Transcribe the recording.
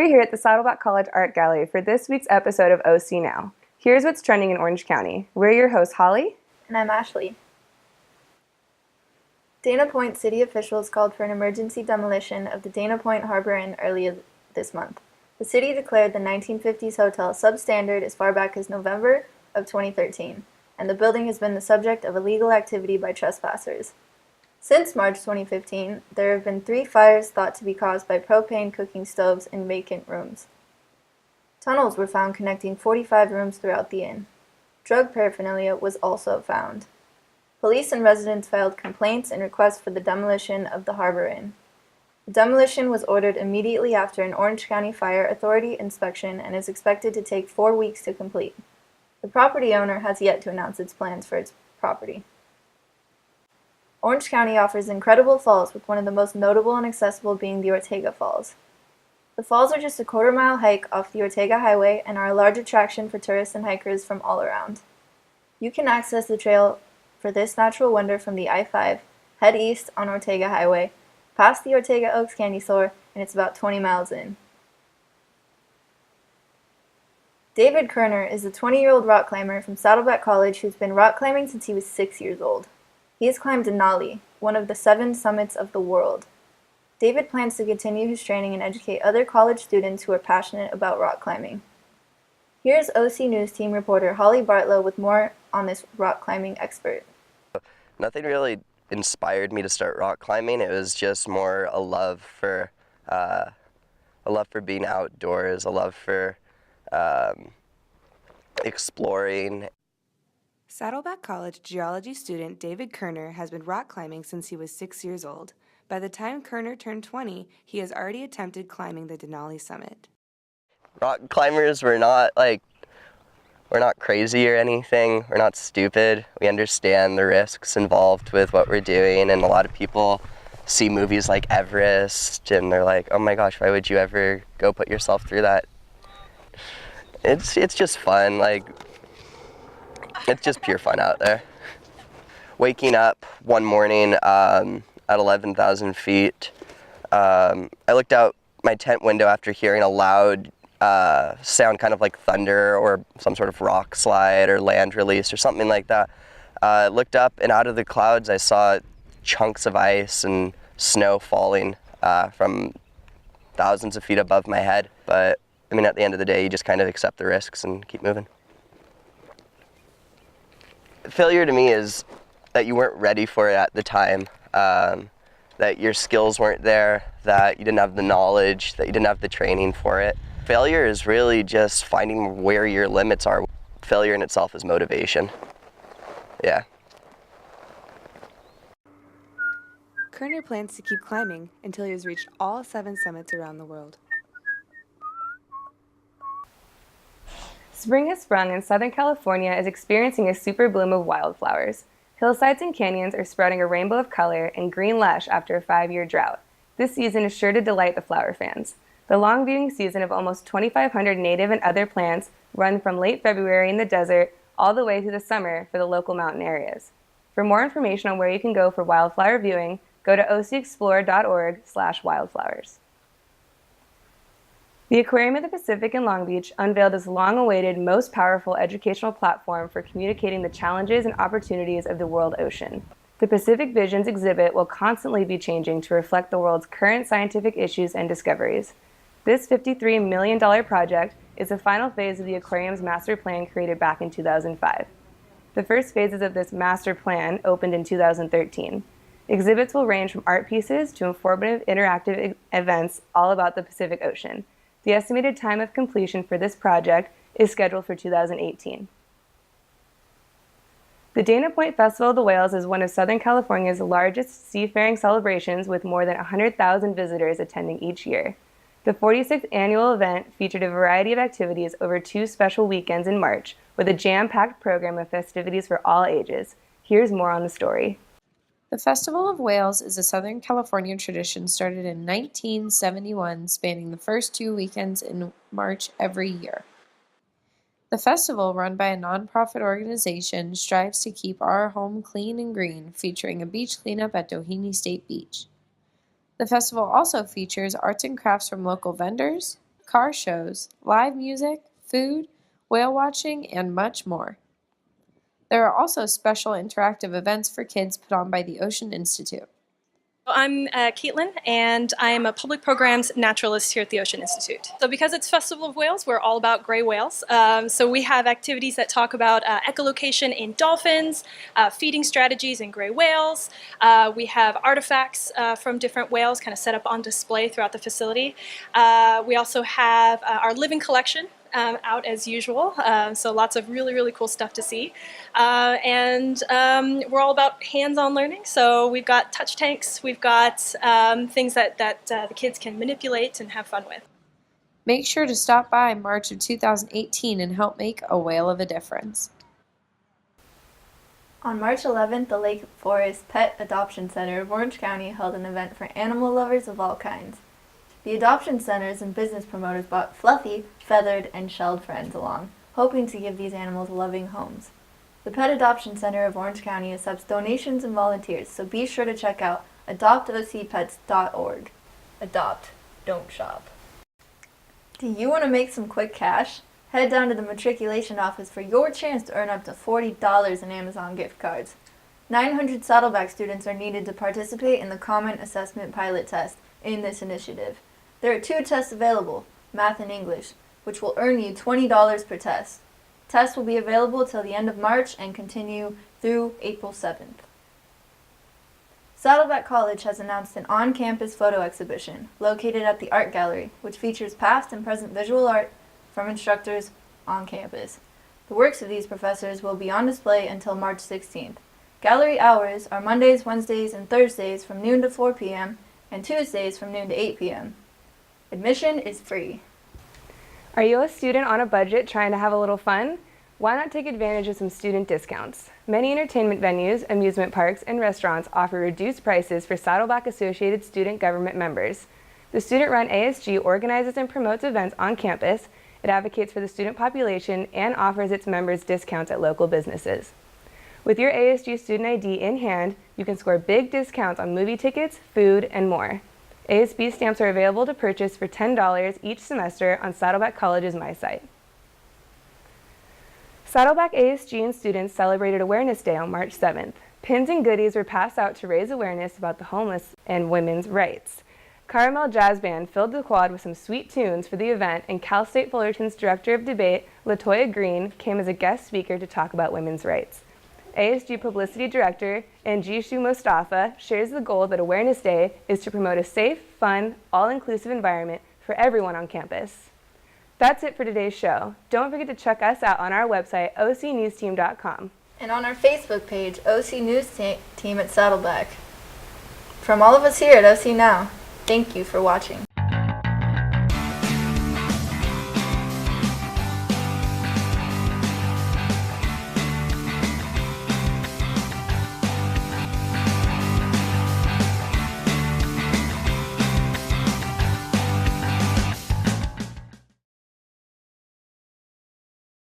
We're here at the Saddleback College Art Gallery for this week's episode of OC Now. Here's what's trending in Orange County. We're your hosts, Holly. And I'm Ashley. Dana Point city officials called for an emergency demolition of the Dana Point Harbor Inn earlier this month. The city declared the 1950s hotel substandard as far back as November of 2013, and the building has been the subject of illegal activity by trespassers. Since March 2015, there have been 3 fires thought to be caused by propane cooking stoves in vacant rooms. Tunnels were found connecting 45 rooms throughout the inn. Drug paraphernalia was also found. Police and residents filed complaints and requests for the demolition of the Harbor Inn. The demolition was ordered immediately after an Orange County Fire Authority inspection and is expected to take 4 weeks to complete. The property owner has yet to announce its plans for its property. Orange County offers incredible falls, with one of the most notable and accessible being the Ortega Falls. The falls are just a quarter-mile hike off the Ortega Highway and are a large attraction for tourists and hikers from all around. You can access the trail for this natural wonder from the I-5, head east on Ortega Highway, past the Ortega Oaks Candy Store, and it's about 20 miles in. David Kerner is a 20-year-old rock climber from Saddleback College who's been rock climbing since he was 6 years old. He has climbed Denali, one of the 7 summits of the world. David plans to continue his training and educate other college students who are passionate about rock climbing. Here's OC News team reporter Holly Bartlow with more on this rock climbing expert. Nothing really inspired me to start rock climbing. It was just more a love for being outdoors, a love for exploring. Saddleback College geology student David Kerner has been rock climbing since he was 6 years old. By the time Kerner turned 20, he has already attempted climbing the Denali summit. Rock climbers, we're not crazy or anything. We're not stupid. We understand the risks involved with what we're doing, and a lot of people see movies like Everest and they're like, oh my gosh, why would you ever go put yourself through that? It's just fun. It's just pure fun out there. Waking up one morning at 11,000 feet, I looked out my tent window after hearing a loud sound, kind of like thunder or some sort of rock slide or land release or something like that. Looked up, and out of the clouds I saw chunks of ice and snow falling from thousands of feet above my head. But I mean, at the end of the day, you just kind of accept the risks and keep moving. Failure to me is that you weren't ready for it at the time, that your skills weren't there, that you didn't have the knowledge, that you didn't have the training for it. Failure is really just finding where your limits are. Failure in itself is motivation. Yeah. Kerner plans to keep climbing until he has reached all 7 summits around the world. Spring has sprung and Southern California is experiencing a super bloom of wildflowers. Hillsides and canyons are sprouting a rainbow of color and green lush after a 5-year drought. This season is sure to delight the flower fans. The long viewing season of almost 2,500 native and other plants run from late February in the desert all the way through the summer for the local mountain areas. For more information on where you can go for wildflower viewing, go to ocexplore.org/wildflowers. The Aquarium of the Pacific in Long Beach unveiled its long-awaited, most powerful educational platform for communicating the challenges and opportunities of the world ocean. The Pacific Visions exhibit will constantly be changing to reflect the world's current scientific issues and discoveries. This $53 million project is the final phase of the aquarium's master plan created back in 2005. The first phases of this master plan opened in 2013. Exhibits will range from art pieces to informative interactive events all about the Pacific Ocean. The estimated time of completion for this project is scheduled for 2018. The Dana Point Festival of the Whales is one of Southern California's largest seafaring celebrations, with more than 100,000 visitors attending each year. The 46th annual event featured a variety of activities over 2 special weekends in March, with a jam-packed program of festivities for all ages. Here's more on the story. The Festival of Whales is a Southern California tradition started in 1971, spanning the first 2 weekends in March every year. The festival, run by a nonprofit organization, strives to keep our home clean and green, featuring a beach cleanup at Doheny State Beach. The festival also features arts and crafts from local vendors, car shows, live music, food, whale watching, and much more. There are also special interactive events for kids put on by the Ocean Institute. I'm Caitlin, and I am a public programs naturalist here at the Ocean Institute. So because it's Festival of Whales, we're all about gray whales. So we have activities that talk about echolocation in dolphins, feeding strategies in gray whales. We have artifacts from different whales kind of set up on display throughout the facility. We also have our living collection out as usual, so lots of really, really cool stuff to see. And we're all about hands-on learning, so we've got touch tanks, we've got things that the kids can manipulate and have fun with. Make sure to stop by March of 2018 and help make a whale of a difference. On March 11th, the Lake Forest Pet Adoption Center of Orange County held an event for animal lovers of all kinds. The adoption centers and business promoters brought fluffy, feathered, and shelled friends along, hoping to give these animals loving homes. The Pet Adoption Center of Orange County accepts donations and volunteers, so be sure to check out adoptocpets.org. Adopt, don't shop. Do you want to make some quick cash? Head down to the matriculation office for your chance to earn up to $40 in Amazon gift cards. 900 Saddleback students are needed to participate in the Common Assessment Pilot Test in this initiative. There are 2 tests available, Math and English, which will earn you $20 per test. Tests will be available till the end of March and continue through April 7th. Saddleback College has announced an on-campus photo exhibition located at the Art Gallery, which features past and present visual art from instructors on campus. The works of these professors will be on display until March 16th. Gallery hours are Mondays, Wednesdays, and Thursdays from noon to 4 p.m. and Tuesdays from noon to 8 p.m. Admission is free. Are you a student on a budget trying to have a little fun? Why not take advantage of some student discounts? Many entertainment venues, amusement parks, and restaurants offer reduced prices for Saddleback Associated student government members. The student-run ASG organizes and promotes events on campus. It advocates for the student population and offers its members discounts at local businesses. With your ASG student ID in hand, you can score big discounts on movie tickets, food, and more. ASB stamps are available to purchase for $10 each semester on Saddleback College's My Site. Saddleback ASG and students celebrated Awareness Day on March 7th. Pins and goodies were passed out to raise awareness about the homeless and women's rights. Caramel Jazz Band filled the quad with some sweet tunes for the event, and Cal State Fullerton's Director of Debate, LaToya Green, came as a guest speaker to talk about women's rights. ASG Publicity Director Anjishu Mostafa shares the goal that Awareness Day is to promote a safe, fun, all-inclusive environment for everyone on campus. That's it for today's show. Don't forget to check us out on our website, ocnewsteam.com. And on our Facebook page, OC News Team at Saddleback. From all of us here at OC Now, thank you for watching.